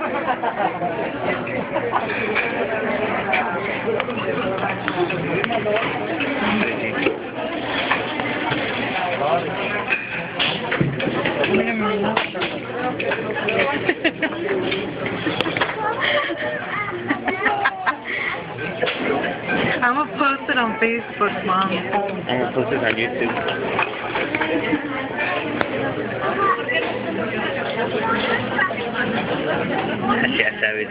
I'm gonna post it on Facebook, Mom. I'm gonna post it on YouTube. Yeah, savage.